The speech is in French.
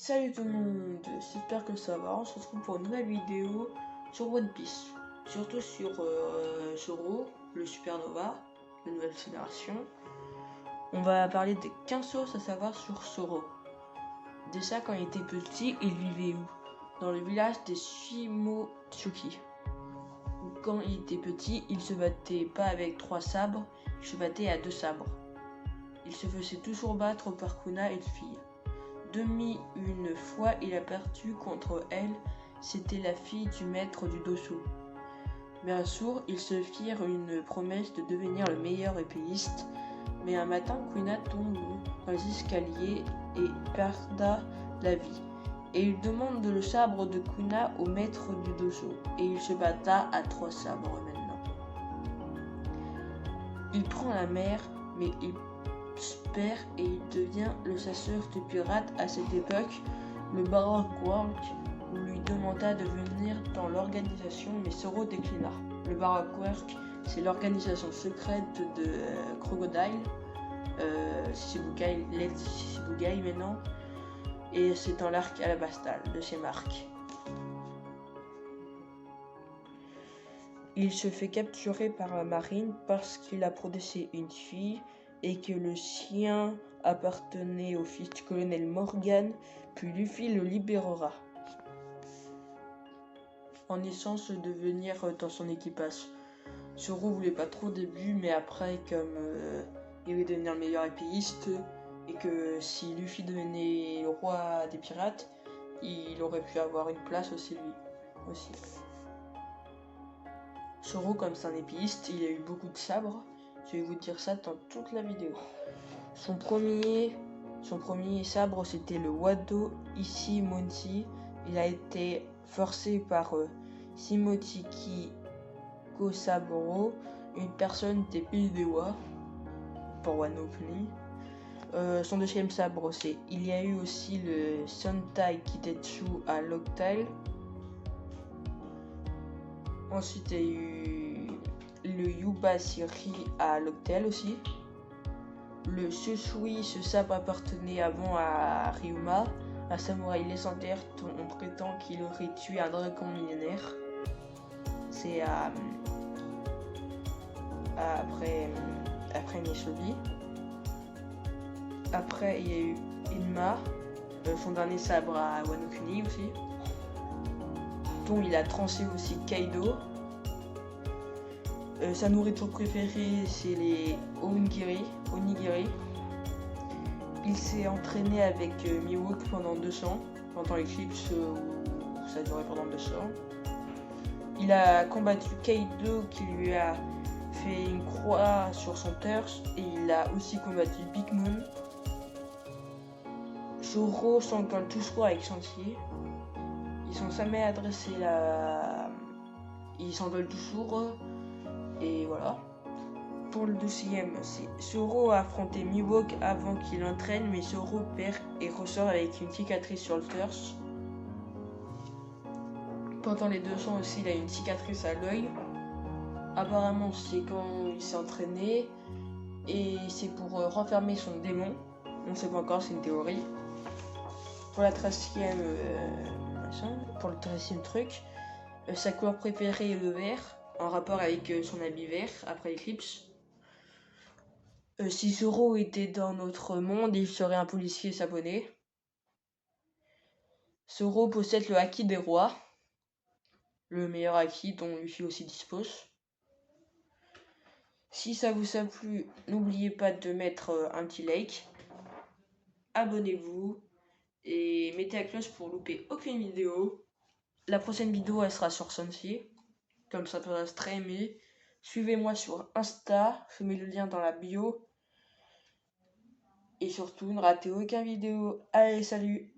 Salut tout le monde, j'espère que ça va. On se retrouve pour une nouvelle vidéo sur One Piece, surtout sur Zoro, le Supernova, la nouvelle génération. On va parler des 15 choses à savoir sur Zoro. Déjà, quand il était petit, il vivait où? Dans le village des Shimotsuki. Quand il était petit, il se battait pas avec 3 sabres, il se battait à 2 sabres. Il se faisait toujours battre par Kuna, une fille. Une fois, il a perdu contre elle, c'était la fille du maître du dojo. Bien sûr, ils se firent une promesse de devenir le meilleur épéiste, mais un matin, Kuna tombe dans les escaliers et perdra la vie. Et il demande le sabre de Kuna au maître du dojo, et il se batta à 3 sabres maintenant. Il prend la mer, mais il perd et il devient le chasseur de pirates. À cette époque, le baron Quark lui demanda de venir dans l'organisation, mais Zoro déclina. Le baron Quark, c'est l'organisation secrète de Crocodile, Shichibukai, l'ex-Shichibukai maintenant, et c'est dans l'arc Alabastal de chez Mark. Il se fait capturer par la marine parce qu'il a protégé une fille et que le chien appartenait au fils du colonel Morgan, puis Luffy le libérera en échange de venir dans son équipage. Zoro voulait pas trop au début, mais après, comme il allait devenir le meilleur épéiste et que si Luffy devenait le roi des pirates, il aurait pu avoir une place aussi lui aussi. Zoro, comme c'est un épéiste, il a eu beaucoup de sabres. Je vais vous dire ça dans toute la vidéo. Son premier sabre, c'était le Wado Ishimonji. Il a été forcé par Shimochiki Kosaburo, une personne des pays des Wa, pour Wano Kuni. Son deuxième sabre, c'est il y a eu aussi le Sentai Kitetsu à Locktail. Ensuite, il y a eu le Yubashiri à Locktail aussi. Le Shushui, ce sabre appartenait avant à Ryuma, un samouraï légendaire dont on prétend qu'il aurait tué un dragon millénaire. C'est après Nishobi. Après, il y a eu Inma, son dernier sabre à Wano Kuni aussi, dont il a tranché aussi Kaido. Sa nourriture préférée, c'est les onigiri. Il s'est entraîné avec Mihawk pendant 200, pendant l'éclipse où ça a duré pendant 200. Il a combattu Kaido qui lui a fait une croix sur son torse et il a aussi combattu Big Mom. Zoro s'engueule toujours avec Sanji. Ils sont jamais adressés Ils s'engueulent toujours. Et voilà. Pour le deuxième, c'est Zoro a affronté Mihawk avant qu'il entraîne, mais Zoro perd et ressort avec une cicatrice sur le torse. Pendant les 200 aussi, il a une cicatrice à l'œil. Apparemment, c'est quand il s'est entraîné et c'est pour renfermer son démon. On ne sait pas encore, c'est une théorie. Pour le 13e truc, sa couleur préférée est le vert, en rapport avec son habit vert après l'éclipse. Si Zoro était dans notre monde, il serait un policier japonais. Zoro possède le haki des rois, le meilleur haki dont Luffy aussi dispose. Si ça vous a plu, n'oubliez pas de mettre un petit like, abonnez-vous et mettez la cloche pour louper aucune vidéo. La prochaine vidéo elle sera sur Sanji, comme ça peut être très aimé. Suivez-moi sur Insta, je mets le lien dans la bio. Et surtout, ne ratez aucune vidéo. Allez, salut!